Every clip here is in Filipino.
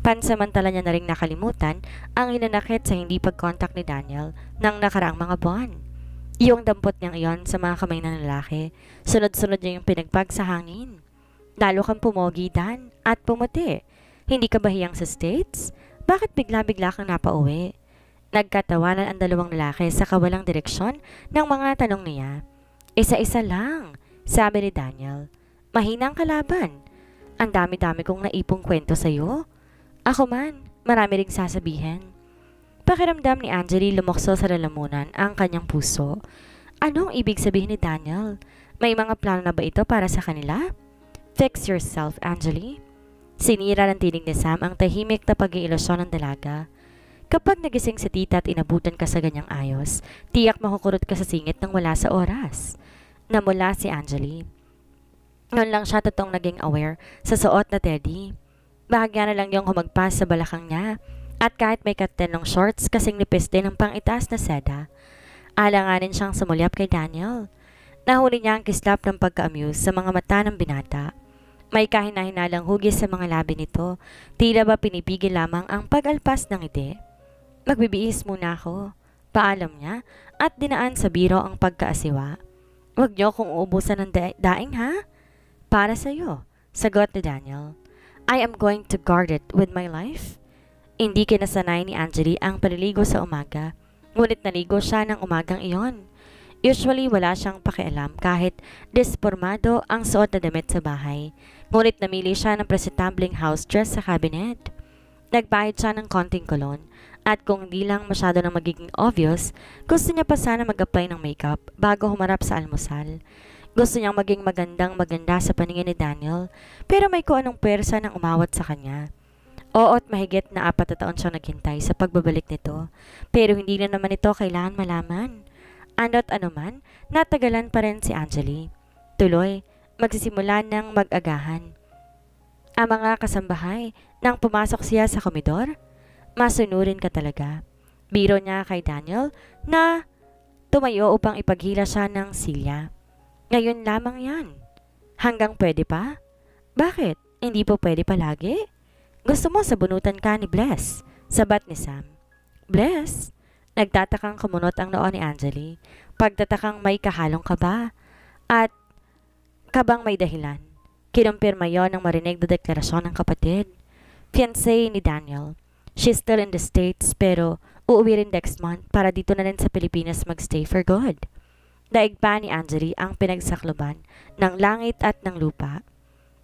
Pansamantala niya na ring nakalimutan ang hinanakit sa hindi pag-contact ni Daniel ng nakaraang mga buwan. Yung dampot niyang iyon sa mga kamay ng lalaki, sunod-sunod niya yung pinagpag sa hangin. Lalo kang pumogi, Dan, at pumuti. Hindi ka bahiyang sa States? Bakit bigla-bigla kang napauwi? Nagkatawanan ang dalawang lalaki sa kawalang direksyon ng mga tanong niya. Isa-isa lang, sabi ni Daniel. Mahinang kalaban. Ang dami-dami kong naipong kwento sa'yo. Ako man, marami ring sasabihin. Pakiramdam ni Angeli lumukso sa lalamunan ang kanyang puso. Anong ibig sabihin ni Daniel? May mga plano na ba ito para sa kanila? Fix yourself, Angeli. Sinira ng tinig ni Sam ang tahimik na pag-iilusyon ng dalaga. Kapag nagising si tita at inabutan ka sa ganyang ayos, tiyak makukurot ka sa singit ng wala sa oras. Namula si Angeli. Noon lang siya totoong naging aware sa suot na teddy. Bahagya na lang yung humagpas sa balakang niya at kahit may katelong shorts kasing nipis din ang pang-itaas na seda. Alanganin siyang sumulyap kay Daniel. Nahuli niya ang kislap ng pagka-amuse sa mga mata ng binata. May kahina-hinalang hugis sa mga labi nito, tila ba pinipigil lamang ang pag-alpas ng ngiti. Magbibiis muna ako, paalam niya at dinaan sa biro ang pagkaasiwa. Huwag niyo kung uubusan ng daing ha? Para sa'yo, sagot ni Daniel. I am going to guard it with my life. Hindi kinasanay ni Angeli ang paliligo sa umaga, ngunit naligo siya ng umagang iyon. Usually wala siyang pakialam kahit despormado ang suot na damit sa bahay, ngunit namili siya ng presentableng house dress sa cabinet. Nagbayad siya ng konting kolon at kung hindi lang masyado nang magiging obvious, gusto niya pa sana mag-apply ng makeup bago humarap sa almusal. Gusto niyang maging maganda sa paningin ni Daniel, pero may kung anong pwersa nang umawat sa kanya. Oo at mahigit na 4 na taon siyang naghintay sa pagbabalik nito, pero hindi na naman ito kailangan malaman. Ano't anuman, natagalan pa rin si Angeli. Tuloy, magsisimula ng mag-agahan. Ang mga kasambahay, nang pumasok siya sa komedor, masunurin ka talaga. Biro niya kay Daniel na tumayo upang ipaghila siya ng silya. Ngayon lamang yan. Hanggang pwede pa? Bakit? Hindi po pwede palagi? Gusto mo sabunutan ka ni Bless? Sabat ni Sam. Bless? Nagtatakang kumunot ang noo ni Angeli. Pagtatakang may kahalong ka ba? At kabang may dahilan? Kinumpirma yon ng marinig na deklarasyon ng kapatid. Fiancé ni Daniel. She's still in the States pero uuwi rin next month para dito na rin sa Pilipinas magstay for good. Daig pa ni Angeli ang pinagsakloban ng langit at ng lupa.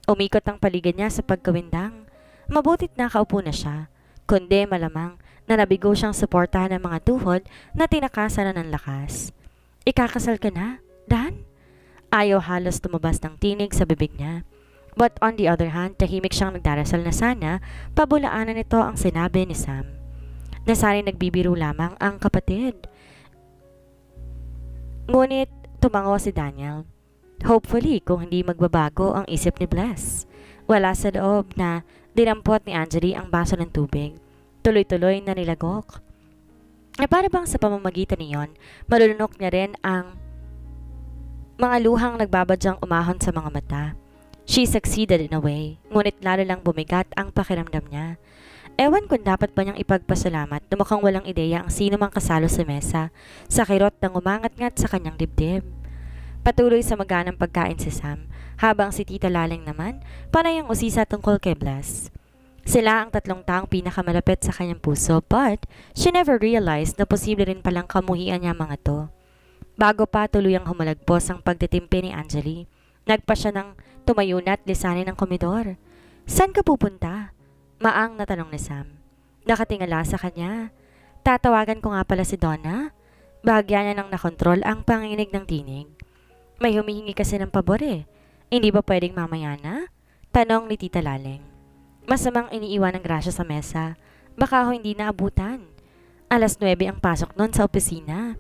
Umikot ang paligid niya sa pagkawindang. Mabutit nakaupo na siya, kundi malamang na nabigo siyang suportahan ng mga tuhod na tinakasan na ng lakas. Ikakasal ka na, Dan? Ayaw halos tumabas ng tinig sa bibig niya. But on the other hand, tahimik siyang nagdarasal na sana pabulaanan nito ang sinabi ni Sam. Nasanay nagbibiro lamang ang kapatid. Ngunit tumango si Daniel. Hopefully kung hindi magbabago ang isip ni Bless. Wala sa loob na dinampot ni Angeli ang baso ng tubig. Tuloy-tuloy na nilagok. Para bang sa pamamagitan niyon, malulunok niya rin ang mga luhang nagbabadyang umahon sa mga mata. She succeeded in a way, ngunit lalo lang bumigat ang pakiramdam niya. Ewan kung dapat ba niyang ipagpasalamat na mukhang walang ideya ang sino mang kasalo sa mesa sa kirot ng umangat-ngat sa kanyang dibdib. Patuloy sa maganang pagkain si Sam, habang si Tita Laling naman, panay ang usisa tungkol kay Bless. Sila ang 3 taong pinakamalapit sa kanyang puso but she never realized na posible rin palang kamuhian niya mga to. Bago pa tuluyang humalagpos ang pagtitimpi ni Angeli, nagpa siya ng tumayo na at lisanin ng komedor. Saan ka pupunta? Maang natanong ni Sam. Nakatingala sa kanya. Tatawagan ko nga pala si Donna. Bahagya niya nang nakontrol ang panginig ng tinig. May humihingi kasi ng pabor eh. Hindi ba pwedeng mamaya na? Tanong ni Tita Laling. Masamang iniiwan ng grasya sa mesa. Baka ho hindi naabutan. 9:00 ang pasok nun sa opisina.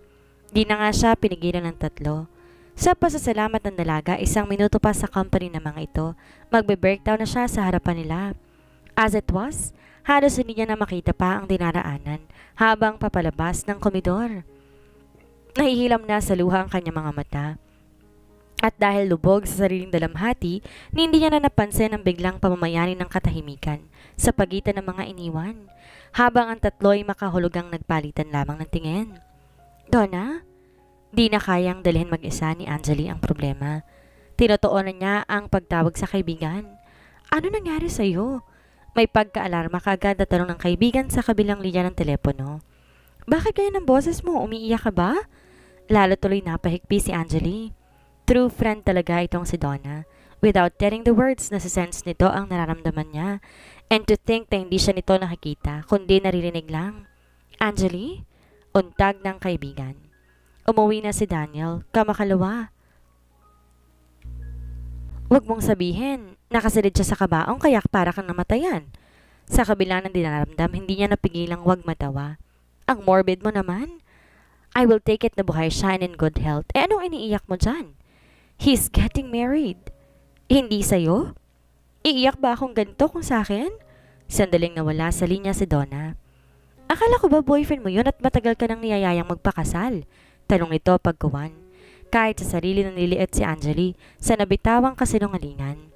Di na nga siya pinigilan ng 3. Sa pasasalamat ng dalaga, 1 minuto pa sa company ng mga ito, magbe-breakdown na siya sa harapan nila. As it was, halos hindi niya na makita pa ang dinaraanan habang papalabas ng komedor. Nahihilam na sa luha ang kanyang mga mata. At dahil lubog sa sariling dalamhati, hindi niya na napansin ang biglang pamamayani ng katahimikan sa pagitan ng mga iniwan, habang ang tatlo ay makahulugang nagpalitan lamang ng tingin. Donna? Di na kayang dalhin mag-isa ni Anjali ang problema. Tinotoonan niya ang pagtawag sa kaibigan. Ano nangyari sa'yo? May pagka-alarma kaagad na tanong ng kaibigan sa kabilang linya ng telepono. Bakit ganyan ang boses mo? Umiiyak ka ba? Lalo tuloy napahigpi si Anjali. True friend talaga itong si Donna. Without telling the words, nasa-sense nito ang nararamdaman niya. And to think na hindi siya nito nakikita, kundi naririnig lang. Anjali? Untag ng kaibigan. Umuwi na si Daniel, kamakalawa. Huwag mong sabihin, nakasilid siya sa kabaong kaya para kang namatayan. Sa kabila ng dinaramdam, hindi niya napigilang wag matawa. Ang morbid mo naman. I will take it na buhay siya and in good health. Anong iniiyak mo dyan? He's getting married. Hindi sa'yo? Iiyak ba akong ganito kung sa akin? Sandaling nawala sa linya si Donna. Akala ko ba boyfriend mo yun at matagal ka nang niyayayang magpakasal? Tanong nito pagkuwan. Kahit sa sarili nililiit si Anjali sa nabitawang kasinungalingan.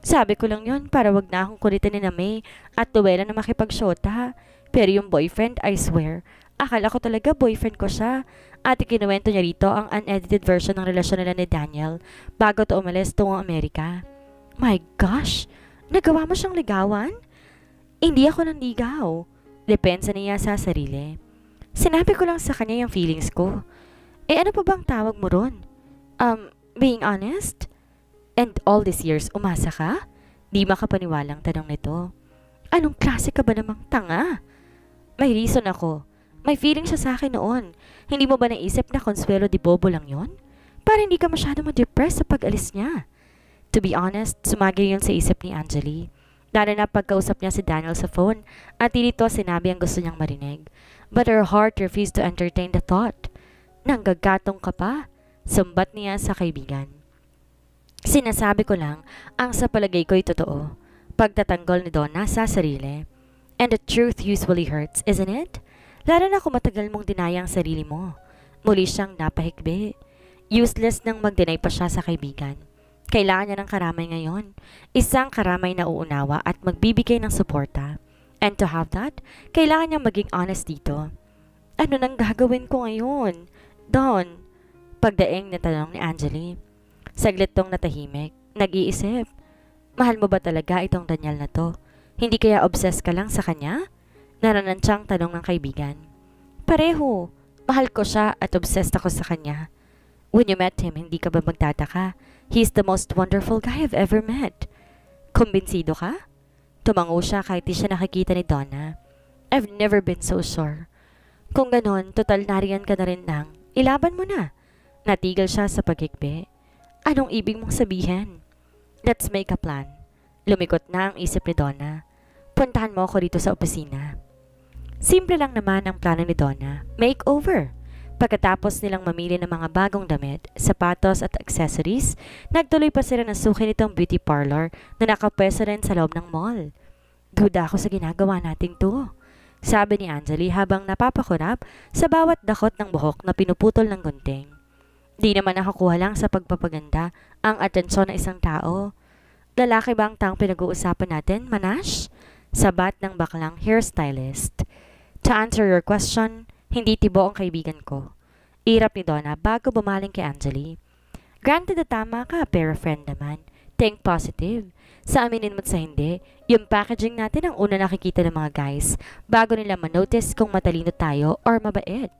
Sabi ko lang yun para wag na akong kulitin ni May at tuwela na makipagsyota. Pero yung boyfriend, I swear, akala ko talaga boyfriend ko siya. At ikinuwento niya rito ang unedited version ng relasyon nila ni Daniel bago to umalis tungong Amerika. My gosh! Nagawa mo siyang ligawan? Hindi ako nanligaw. Depensa niya sa sarili. Sinabi ko lang sa kanya yung feelings ko. Ano pa bang tawag mo ron? Being honest? And all these years, umasa ka? Di makapaniwalang tanong nito. Anong klase ka ba namang tanga? May reason ako. May feeling siya sa akin noon. Hindi mo ba naisip na Consuelo di Bobo lang yon? Para hindi ka masyado ma-depress sa pag-alis niya. To be honest, sumagi yun sa isip ni Anjali. Lalo na pagkausap niya si Daniel sa phone at dito sinabi ang gusto niyang marinig. But her heart refused to entertain the thought. Nanggagatong ka pa? Sumbat niya sa kaibigan. Sinasabi ko lang, ang sa palagay ko'y totoo. Pagtatanggol ni Donna sa sarili. And the truth usually hurts, isn't it? Lalo na kung matagal mong dinaya ang sarili mo. Muli siyang napahikbi. Useless nang mag-deny pa siya sa kaibigan. Kailangan niya ng karamay ngayon. Isang karamay na uunawa at magbibigay ng suporta. And to have that, kailangan niya maging honest dito. Ano nang gagawin ko ngayon? Don, pagdaing na tanong ni Anjali. Saglit tong natahimik. Nag-iisip. Mahal mo ba talaga itong Daniel na to? Hindi kaya obsessed ka lang sa kanya? Naranansyang tanong ng kaibigan. Pareho. Mahal ko siya at obsessed ako sa kanya. When you met him, hindi ka ba magtataka? He's the most wonderful guy I've ever met. Kumbinsido ka? Tumango siya kahit di siya nakikita ni Donna. I've never been so sure. Kung ganon, total nariyan ka na rin lang. Ilaban mo na. Natigil siya sa paghikbi. Anong ibig mong sabihin? Let's make a plan. Lumikot na ang isip ni Donna. Puntahan mo ako dito sa opisina. Simple lang naman ang plano ni Donna. Makeover. Pagkatapos nilang mamili ng mga bagong damit, sapatos at accessories, nagtuloy pa sila ng suki nitong beauty parlor na nakapwesto rin sa loob ng mall. Duda ako sa ginagawa nating to. Sabi ni Anjali habang napapakurap sa bawat dakot ng buhok na pinuputol ng gunting. Di naman nakakuha lang sa pagpapaganda ang atensyon ng isang tao. Lalaki ba ang taong pinag-uusapan natin, Manash? Sabat ng baklang hairstylist. To answer your question, hindi tibo ang kaibigan ko. Irap ni Donna bago bumaling kay Anjali. Granted na tama ka, pero friend naman. Think positive. Sa aminin mo't sa hindi, yung packaging natin ang una nakikita ng mga guys bago nila manotice kung matalino tayo or mabait.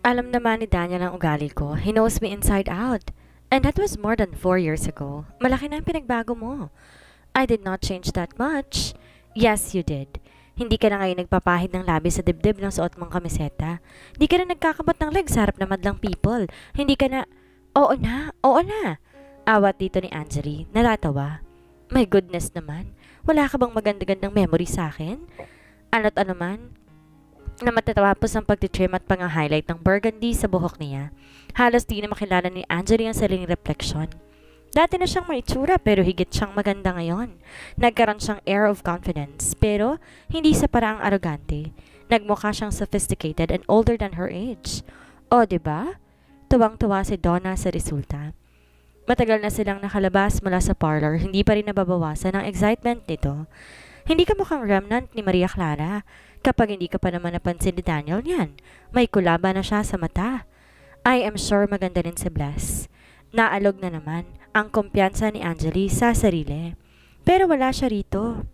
Alam naman ni Daniel ang ugali ko. He knows me inside out. And that was more than 4 years ago. Malaki na ang pinagbago mo. I did not change that much. Yes, you did. Hindi ka na ngayon nagpapahid ng labi sa dibdib ng suot mong kamiseta. Hindi ka na nagkakabot ng legs sa harap na madlang people. Hindi ka na... Oo na, oo na. Awat dito ni Anjali, natatawa. My goodness naman, wala ka bang maganda-gandang memory sa akin? Ano't ano man, na matatapos ang pagtitrim at pang-highlight ng burgundy sa buhok niya. Halos di na makilala ni Anjali ang sariling refleksyon. Dati na siyang may itsura pero higit siyang maganda ngayon. Nagkaroon siyang air of confidence pero hindi sa paraang arrogante. Nagmukha siyang sophisticated and older than her age. O, diba? Tuwang-tuwa si Donna sa resulta. Matagal na silang nakalabas mula sa parlor, hindi pa rin nababawasan ang excitement nito. Hindi ka mukhang remnant ni Maria Clara. Kapag hindi ka pa naman napansin ni Daniel niyan, may kulaba na siya sa mata. I am sure maganda rin si Bless. Naalog na naman ang kumpiyansa ni Angeli sa sarili. Pero wala siya rito.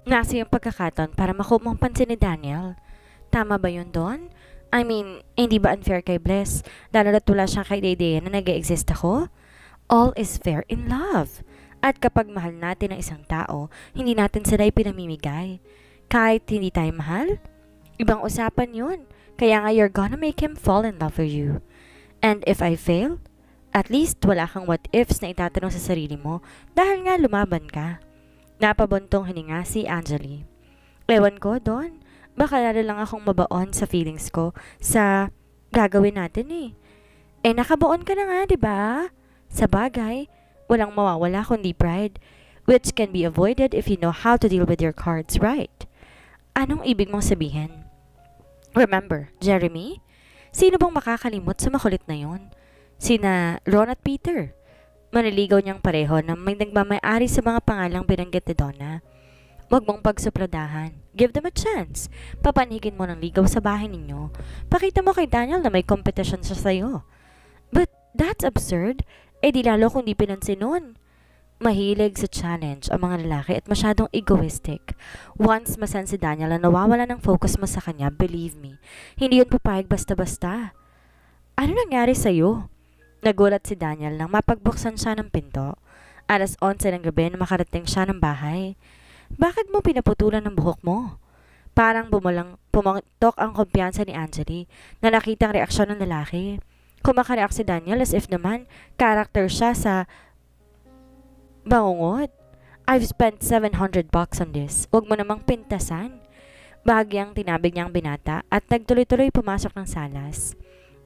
Nasa yung pagkakataon para makumang pansin ni Daniel. Tama ba yun doon? I mean, hindi ba unfair kay Bless? Lalo na't wala siyang kaideya na nag-exist ako? All is fair in love. At kapag mahal natin ang isang tao, hindi natin sila ipinamimigay. Kahit hindi tayo mahal, ibang usapan yun. Kaya nga you're gonna make him fall in love with you. And if I fail, at least wala kang what ifs na itatanong sa sarili mo dahil nga lumaban ka. Napabuntong hininga si Angeli. Ewan ko doon, baka lalo lang akong mabaon sa feelings ko sa gagawin natin eh. Nakabaon ka na nga, di ba? Sa bagay, walang mawawala kundi pride, which can be avoided if you know how to deal with your cards right. Anong ibig mong sabihin? Remember, Jeremy? Sino bang makakalimot sa makulit na yon? Sina Ron at Peter. Maniligaw niyang pareho na may nagmamayari sa mga pangalang binanggit ni Donna. Huwag mong pagsupradahan. Give them a chance. Papanigin mo ng ligaw sa bahay ninyo. Pakita mo kay Daniel na may competition siya sa'yo. But that's absurd. Di lalo kung di pinansin nun. Mahilig sa challenge ang mga lalaki at masyadong egoistic. Once masan si Daniel na nawawala ng focus mo sa kanya, believe me, hindi yun papayag basta-basta. Ano nangyari sa'yo? Nagulat si Daniel nang mapagbuksan siya ng pinto. 11:00 ng gabi na makarating siya ng bahay. Bakit mo pinaputulan ng buhok mo? Parang pumatok ang kumpiyansa ni Angeli na nakitang reaksyon ng lalaki. Kumakareact si Daniel as if naman character siya sa bangungot. I've spent $700 on this. Huwag mo namang pintasan. Bahagyang tinabig niyang binata at nagtuloy-tuloy pumasok ng salas.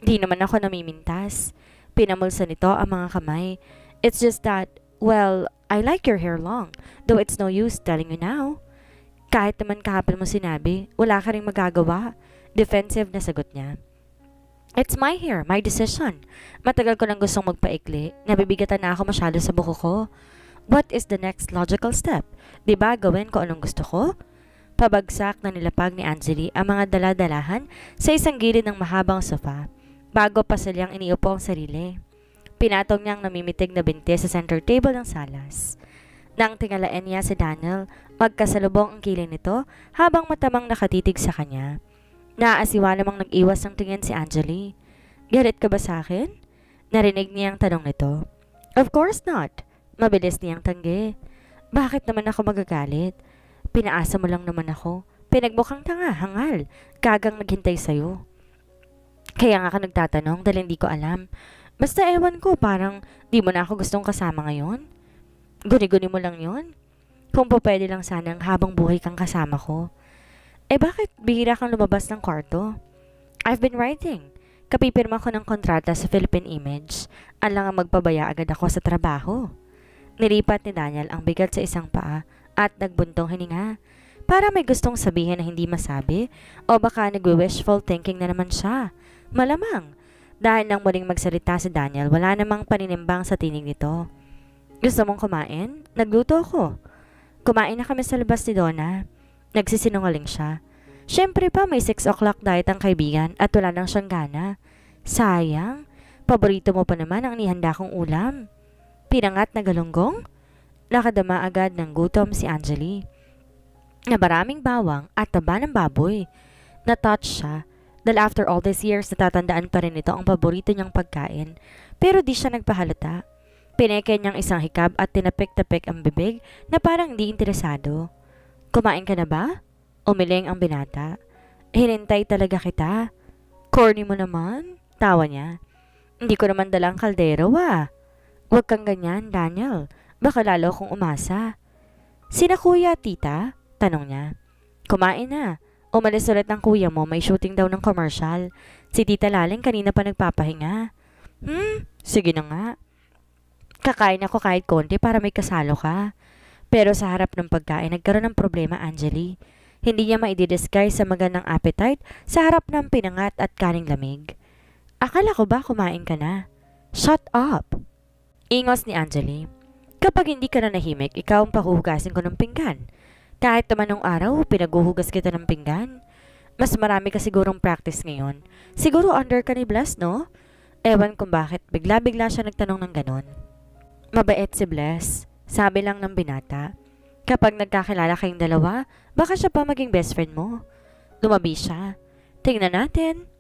Di naman ako namimintas. Pinamulsa nito ang mga kamay. It's just that, well, I like your hair long, though it's no use telling you now. Kahit naman kahapon mo sinabi, wala ka ring magagawa. Defensive na sagot niya. It's my hair, my decision. Matagal ko nang gustong magpaikli. Nabibigatan na ako masyado sa buko ko. What is the next logical step? Diba gawin ko anong gusto ko? Pabagsak na nilapag ni Angeli ang mga daladalahan sa isang gilid ng mahabang sofa. Bago pa silang iniupo ang sarili. Pinatong niyang namimitig na binti sa center table ng salas. Nang tingalain niya si Daniel, magkasalubong ang kilay nito habang matamang nakatitig sa kanya. Naaasiwa namang nag-iwas ng tingin si Angeli. Galit ka ba sa akin? Narinig niyang tanong nito. Of course not. Mabilis niyang tanggi. Bakit naman ako magagalit? Pinaasa mo lang naman ako. Pinagbukang tanga, hangal. Kagang naghintay sa'yo. Kaya nga ka nagtatanong dahil hindi ko alam. Basta ewan ko, parang di mo na ako gustong kasama ngayon. Guni-guni mo lang yon. Kung po pwede lang sanang habang buhay kang kasama ko. Bakit bihira kang lumabas ng kwarto? I've been writing. Kapipirma ko ng kontrata sa Philippine Image. Alang ang magpabaya agad ako sa trabaho. Nilipat ni Daniel ang bigat sa isang paa at nagbuntong hininga. Para may gustong sabihin na hindi masabi o baka nagwi-wishful thinking na naman siya. Malamang. Dahil nang muling magsalita si Daniel, wala namang paninimbang sa tinig nito. Gusto mong kumain? Nagluto ako. Kumain na kami sa labas ni Donna. Nagsisinungaling siya. Siyempre pa may 6 o'clock diet ang kaibigan at wala nang siyang gana. Sayang. Paborito mo pa naman ang nihanda kong ulam. Pinangat na galunggong? Nakadama agad ng gutom si Angeli. Na maraming bawang at taba ng baboy. Na-touch siya. Dahil after all these years, natatandaan pa rin ito ang paborito niyang pagkain. Pero di siya nagpahalata. Pineke niyang isang hikab at tinapik-tapik ang bibig na parang hindi interesado. Kumain ka na ba? Umiling ang binata. Hinintay talaga kita. Corny mo naman. Tawa niya. Hindi ko naman dalang kaldero Huwag kang ganyan, Daniel. Baka lalo akong umasa. Sina kuya, tita? Tanong niya. Kumain na. Umalis ulit ang kuya mo, may shooting daw ng commercial. Si Tita Laling kanina pa nagpapahinga. Sige na nga. Kakain ako kahit konti para may kasalo ka. Pero sa harap ng pagkain, nagkaroon ng problema, Angeli. Hindi niya maididisguise sa magandang appetite sa harap ng pinangat at kaning lamig. Akala ko ba kumain ka na? Shut up! Ingos ni Anjali. Kapag hindi ka na nahimik, ikaw ang pahuhugasin ko ng pinggan. Kahit naman nung araw, pinaguhugas kita ng pinggan. Mas marami ka sigurong practice ngayon. Siguro under ka ni Bless, no? Ewan kung bakit bigla-bigla siya nagtanong ng ganon. Mabait si Bless, sabi lang ng binata. Kapag nagkakilala kayong dalawa, baka siya pa maging best friend mo. Lumabi siya. Tingnan natin.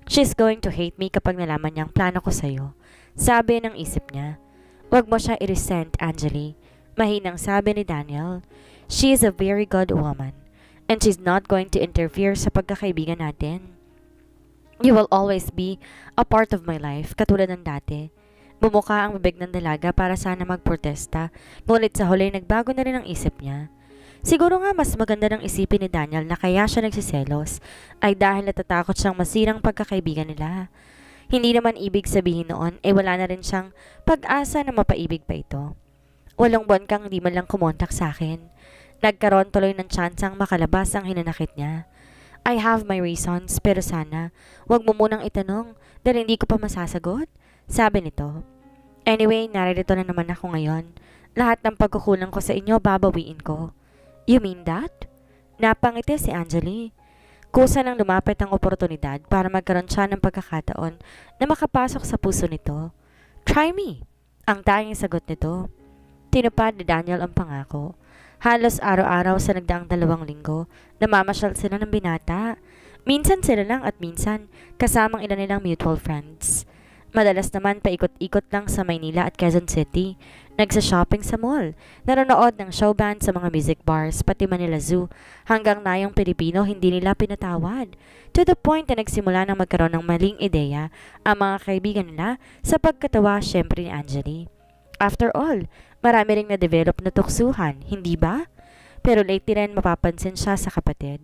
She's going to hate me kapag nalaman niyang plano ko sa'yo. Sabi ng isip niya. Huwag mo siya i-resent, Anjali. Mahinang sabi ni Daniel. She is a very good woman. And she's not going to interfere sa pagkakaibigan natin. You will always be a part of my life, katulad ng dati. Bumuka ang bibig ng dalaga para sana magprotesta, ngunit sa huli nagbago na rin ang isip niya. Siguro nga mas maganda ng isipin ni Daniel na kaya siya nagsiselos ay dahil natatakot siyang masirang pagkakaibigan nila. Hindi naman ibig sabihin noon wala na rin siyang pag-asa na mapaibig pa ito. 8 buwan kang hindi man lang kumontak sa akin. Nagkaroon tuloy ng tsansang makalabas ang hinanakit niya. I have my reasons pero sana wag mo munang itanong dahil hindi ko pa masasagot, sabi nito. Anyway, narito na naman ako ngayon. Lahat ng pagkukulang ko sa inyo babawiin ko. You mean that? Napangiti si Anjali. Kusa nang lumapit ang oportunidad para magkaroon siya ng pagkakataon na makapasok sa puso nito. Try me, ang tanging sagot nito. Tinupad ni Daniel ang pangako. Halos araw-araw sa nagdaang 2 linggo, namamasyal sila ng binata. Minsan sila lang at minsan kasamang ilan nilang mutual friends. Madalas naman paikot-ikot lang sa Maynila at Quezon City. Nagsa-shopping sa mall. Nanonood ng show band sa mga music bars, pati Manila Zoo. Hanggang na yung Pilipino hindi nila pinatawad. To the point na nagsimula ng magkaroon ng maling ideya ang mga kaibigan nila sa pagkatawa syempre ni Anjali. After all, marami ring na-develop na tuksuhan, hindi ba? Pero lately rin mapapansin siya sa kapatid.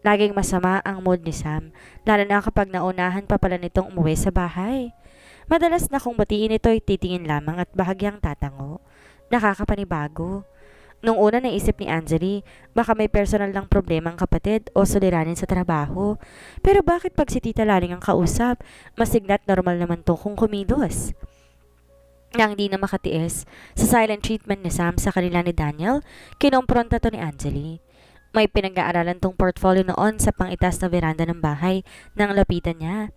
Laging masama ang mood ni Sam, lalo na kapag naunahan pa pala nitong umuwi sa bahay. Madalas na kung batiin ito ay titingin lamang at bahagyang tatango. Nakakapanibago. Nung una naisip ni Anjali, baka may personal lang problema ang kapatid o suliranin sa trabaho. Pero bakit pag si Tita Laling ang kausap, masiglat normal naman to kung kumilos? Nang di na makatiis, sa silent treatment ni Sam sa kanila ni Daniel, kinompronta to ni Anjali. May pinag-aaralan tong portfolio noon sa pangitas na veranda ng bahay nang lapitan niya.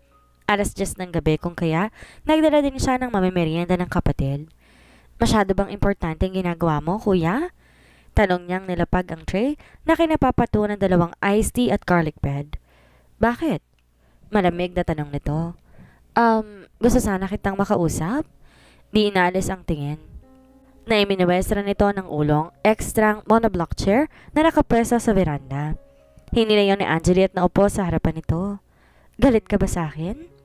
10:00 ng gabi kung kaya, nagdala din siya ng mamimerienda ng kapatid. Masyado bang importante ang ginagawa mo, kuya? Tanong niyang nilapag ang tray na kinapapato ng 2 iced tea at garlic bread. Bakit? Malamig na tanong nito. Gusto sana kitang makausap? Di inaalis ang tingin. Naiminuwestra nito ng ulong, ekstrang monoblock chair na nakapwesto sa veranda. Hinilayon ni Anjali at naupo sa harapan nito. Galit ka ba sa akin?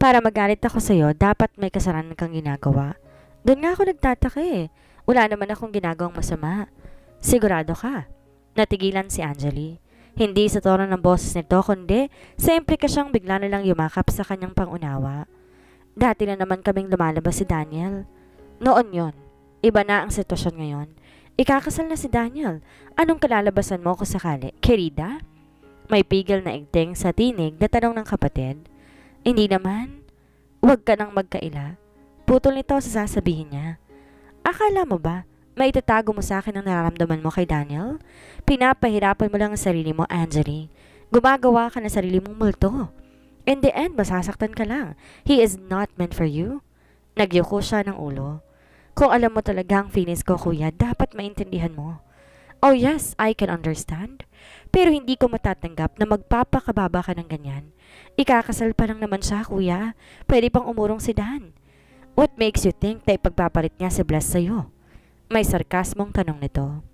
Para magalit ako sa'yo, dapat may kasalanan kang ginagawa. Doon nga ako nagtataka eh. Wala naman akong ginagawang masama. Sigurado ka? Natigilan si Anjali. Hindi sa tono ng boses nito, kundi sa implikasyong bigla na lang yumakap sa kanyang pangunawa. Dati na naman kaming lumalabas si Daniel. Noon yon. Iba na ang sitwasyon ngayon. Ikakasal na si Daniel. Anong kalalabasan mo kung sakali? Querida? May pigil na igting sa tinig na tanong ng kapatid. Hindi naman. Huwag ka nang magkaila. Putol nito sa sasabihin niya. Akala mo ba, may itatago mo sa akin ang nararamdaman mo kay Daniel? Pinapahirapan mo lang ang sarili mo, Anjali. Gumagawa ka ng sarili mong multo. In the end, masasaktan ka lang. He is not meant for you. Nagyuko siya ng ulo. Kung alam mo talaga ang feelings ko, kuya, dapat maintindihan mo. Oh yes, I can understand. Pero hindi ko matatanggap na magpapakababa ka ng ganyan. Ikakasal pa lang naman siya, kuya. Pwede pang umurong si Dan. What makes you think na ipagpapalit niya si Bless sa'yo? May sarkasmong tanong nito.